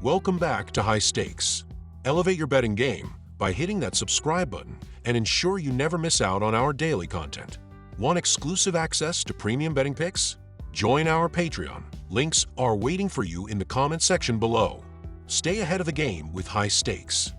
Welcome back to High Stakes. Elevate your betting game by hitting that subscribe button and ensure you never miss out on our daily content. Want exclusive access to premium betting picks? Join our Patreon. Links are waiting for you in the comment section below. Stay ahead of the game with High Stakes.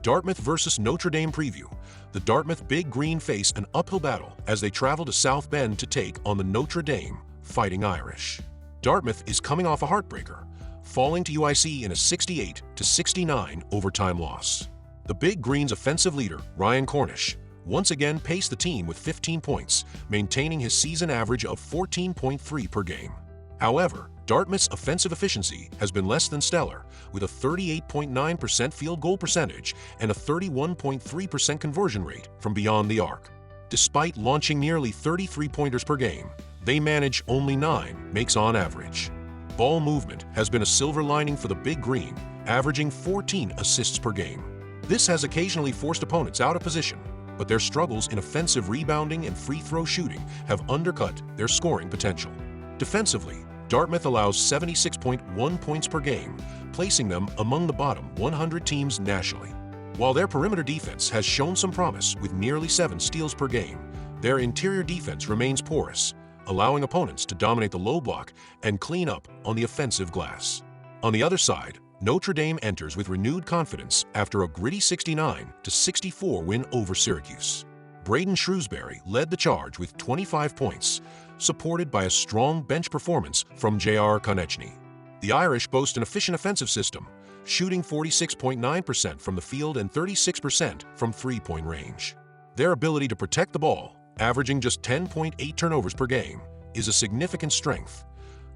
Dartmouth vs. Notre Dame preview. The Dartmouth Big Green face an uphill battle as they travel to South Bend to take on the Notre Dame Fighting Irish. Dartmouth is coming off a heartbreaker, falling to UIC in a 68-69 overtime loss. The Big Green's offensive leader, Ryan Cornish, once again paced the team with 15 points, maintaining his season average of 14.3 per game. However, Dartmouth's offensive efficiency has been less than stellar, with a 38.9% field goal percentage and a 31.3% conversion rate from beyond the arc. Despite launching nearly 33 pointers per game, they manage only 9 makes on average. Ball movement has been a silver lining for the Big Green, averaging 14 assists per game. This has occasionally forced opponents out of position, but their struggles in offensive rebounding and free throw shooting have undercut their scoring potential. Defensively, Dartmouth allows 76.1 points per game, placing them among the bottom 100 teams nationally. While their perimeter defense has shown some promise with nearly 7 steals per game, their interior defense remains porous, allowing opponents to dominate the low block and clean up on the offensive glass. On the other side, Notre Dame enters with renewed confidence after a gritty 69-64 win over Syracuse. Braden Shrewsbury led the charge with 25 points, supported by a strong bench performance from J.R. Konechny. The Irish boast an efficient offensive system, shooting 46.9% from the field and 36% from three-point range. Their ability to protect the ball, averaging just 10.8 turnovers per game, is a significant strength,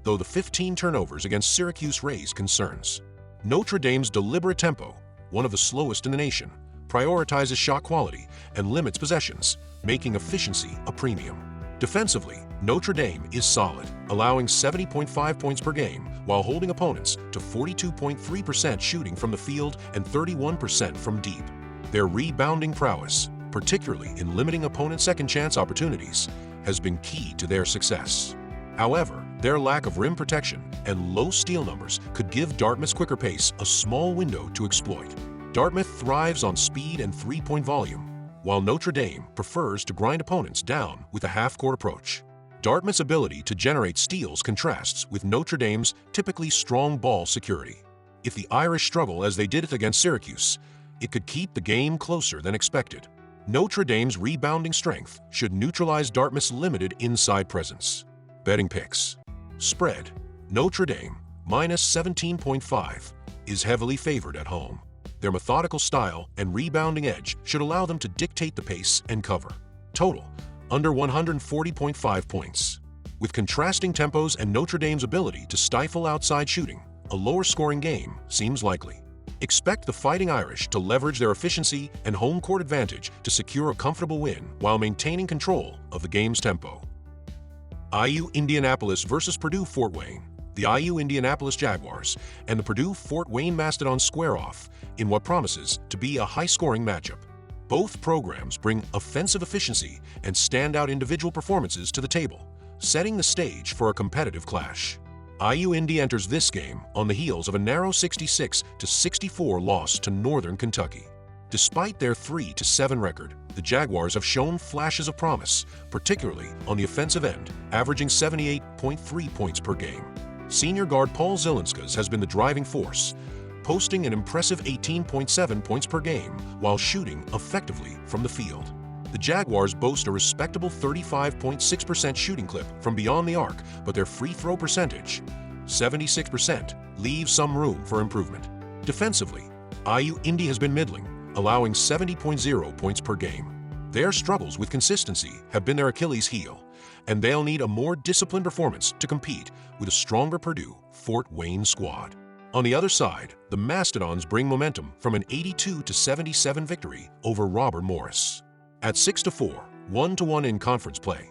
though the 15 turnovers against Syracuse raise concerns. Notre Dame's deliberate tempo, one of the slowest in the nation, prioritizes shot quality and limits possessions, making efficiency a premium. Defensively, Notre Dame is solid, allowing 70.5 points per game while holding opponents to 42.3% shooting from the field and 31% from deep. Their rebounding prowess, particularly in limiting opponent second-chance opportunities, has been key to their success. However, their lack of rim protection and low steal numbers could give Dartmouth's quicker pace a small window to exploit. Dartmouth thrives on speed and three-point volume, while Notre Dame prefers to grind opponents down with a half-court approach. Dartmouth's ability to generate steals contrasts with Notre Dame's typically strong ball security. If the Irish struggle as they did it against Syracuse, it could keep the game closer than expected. Notre Dame's rebounding strength should neutralize Dartmouth's limited inside presence. Betting picks. Spread. Notre Dame, minus 17.5, is heavily favored at home. Their methodical style and rebounding edge should allow them to dictate the pace and cover. Total, under 140.5 points. With contrasting tempos and Notre Dame's ability to stifle outside shooting, a lower-scoring game seems likely. Expect the Fighting Irish to leverage their efficiency and home court advantage to secure a comfortable win while maintaining control of the game's tempo. IU Indianapolis vs. Purdue Fort Wayne. The IU Indianapolis Jaguars and the Purdue Fort Wayne Mastodons square off in what promises to be a high-scoring matchup. Both programs bring offensive efficiency and standout individual performances to the table, setting the stage for a competitive clash. IU Indy enters this game on the heels of a narrow 66-64 loss to Northern Kentucky. Despite their 3-7 record, the Jaguars have shown flashes of promise, particularly on the offensive end, averaging 78.3 points per game. Senior guard Paul Zilinskas has been the driving force, posting an impressive 18.7 points per game while shooting effectively from the field. The Jaguars boast a respectable 35.6% shooting clip from beyond the arc, but their free throw percentage, 76%, leaves some room for improvement. Defensively, IU Indy has been middling, allowing 70.0 points per game. Their struggles with consistency have been their Achilles heel, and they'll need a more disciplined performance to compete with a stronger Purdue Fort Wayne squad. On the other side, the Mastodons bring momentum from an 82-77 victory over Robert Morris. At 6-4, 1-1 in conference play,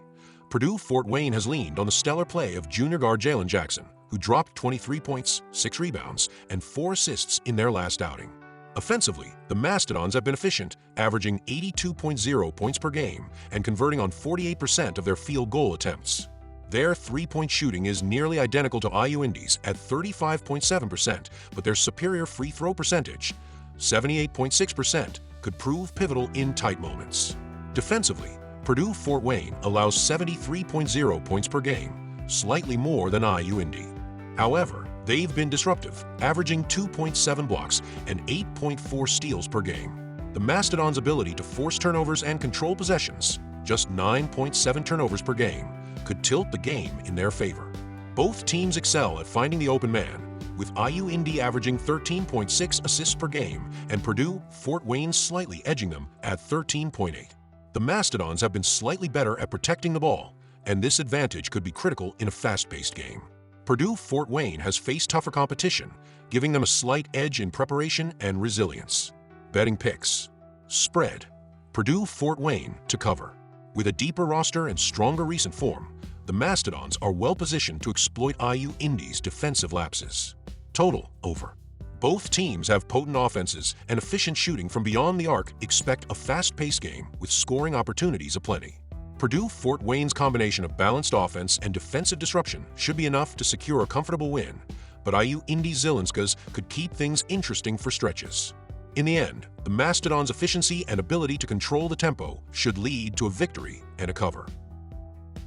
Purdue Fort Wayne has leaned on the stellar play of junior guard Jalen Jackson, who dropped 23 points, 6 rebounds, and 4 assists in their last outing. Offensively, the Mastodons have been efficient, averaging 82.0 points per game and converting on 48% of their field goal attempts. Their three-point shooting is nearly identical to IU Indy's at 35.7%, but their superior free throw percentage, 78.6%, could prove pivotal in tight moments. Defensively, Purdue-Fort Wayne allows 73.0 points per game, slightly more than IU Indy. However, they've been disruptive, averaging 2.7 blocks and 8.4 steals per game. The Mastodons' ability to force turnovers and control possessions, just 9.7 turnovers per game, could tilt the game in their favor. Both teams excel at finding the open man, with IU Indy averaging 13.6 assists per game and Purdue-Fort Wayne slightly edging them at 13.8. The Mastodons have been slightly better at protecting the ball, and this advantage could be critical in a fast-paced game. Purdue-Fort Wayne has faced tougher competition, giving them a slight edge in preparation and resilience. Betting picks. Spread. Purdue-Fort Wayne to cover. With a deeper roster and stronger recent form, the Mastodons are well-positioned to exploit IU Indy's defensive lapses. Total over. Both teams have potent offenses and efficient shooting from beyond the arc. Expect a fast-paced game with scoring opportunities aplenty. Purdue-Fort Wayne's combination of balanced offense and defensive disruption should be enough to secure a comfortable win, but IU Indy Zielinska's could keep things interesting for stretches. In the end, the Mastodons' efficiency and ability to control the tempo should lead to a victory and a cover.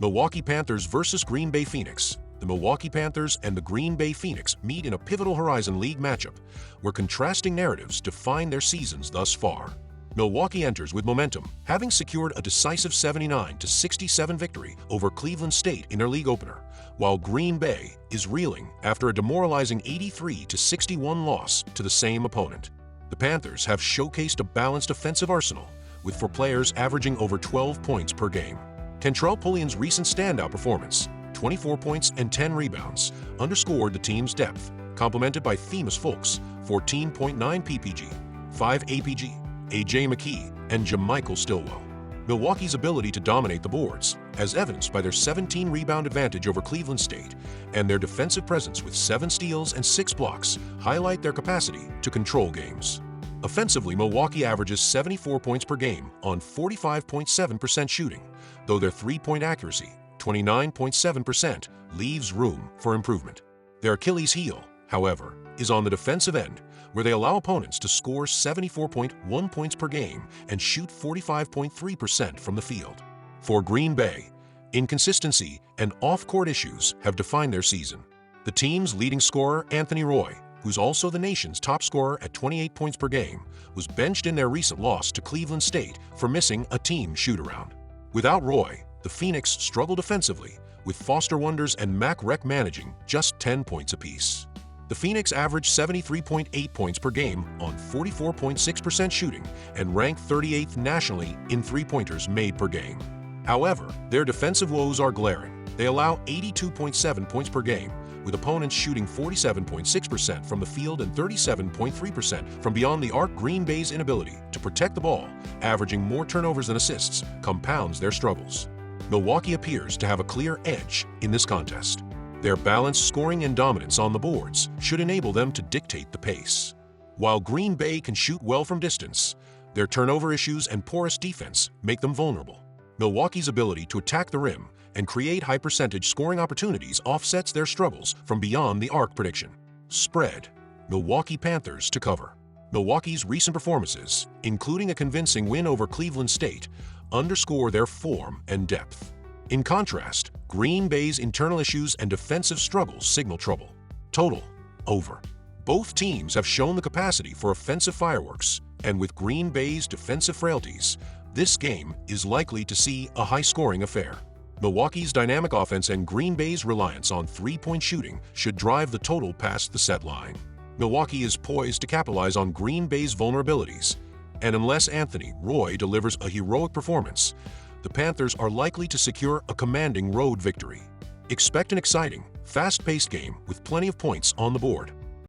Milwaukee Panthers versus Green Bay Phoenix. The Milwaukee Panthers and the Green Bay Phoenix meet in a pivotal Horizon League matchup where contrasting narratives define their seasons thus far. Milwaukee enters with momentum, having secured a decisive 79-67 victory over Cleveland State in their league opener, while Green Bay is reeling after a demoralizing 83-61 loss to the same opponent. The Panthers have showcased a balanced offensive arsenal, with 4 players averaging over 12 points per game. Kentrell Pullian's recent standout performance, 24 points and 10 rebounds, underscored the team's depth, complemented by Themis Folks, 14.9 PPG, 5 APG, A.J. McKee, and Jamichael Stillwell. Milwaukee's ability to dominate the boards, as evidenced by their 17-rebound advantage over Cleveland State, and their defensive presence with 7 steals and 6 blocks, highlight their capacity to control games. Offensively, Milwaukee averages 74 points per game on 45.7% shooting, though their three-point accuracy, 29.7%, leaves room for improvement. Their Achilles heel, however, is on the defensive end, where they allow opponents to score 74.1 points per game and shoot 45.3% from the field. For Green Bay, inconsistency and off-court issues have defined their season. The team's leading scorer, Anthony Roy, who's also the nation's top scorer at 28 points per game, was benched in their recent loss to Cleveland State for missing a team shoot-around. Without Roy, the Phoenix struggled defensively, with Foster Wonders and Mac Rec managing just 10 points apiece. The Phoenix averaged 73.8 points per game on 44.6% shooting and ranked 38th nationally in three-pointers made per game. However, their defensive woes are glaring. They allow 82.7 points per game, with opponents shooting 47.6% from the field and 37.3% from beyond the arc. Green Bay's inability to protect the ball, averaging more turnovers than assists, compounds their struggles. Milwaukee appears to have a clear edge in this contest. Their balanced scoring and dominance on the boards should enable them to dictate the pace. While Green Bay can shoot well from distance, their turnover issues and porous defense make them vulnerable. Milwaukee's ability to attack the rim and create high-percentage scoring opportunities offsets their struggles from beyond the arc. Prediction. Spread. Milwaukee Panthers to cover. Milwaukee's recent performances, including a convincing win over Cleveland State, underscore their form and depth. In contrast, Green Bay's internal issues and defensive struggles signal trouble. Total. Over. Both teams have shown the capacity for offensive fireworks, and with Green Bay's defensive frailties, this game is likely to see a high-scoring affair. Milwaukee's dynamic offense and Green Bay's reliance on three-point shooting should drive the total past the set line. Milwaukee is poised to capitalize on Green Bay's vulnerabilities, and unless Anthony Roy delivers a heroic performance, the Panthers are likely to secure a commanding road victory. Expect an exciting, fast-paced game with plenty of points on the board.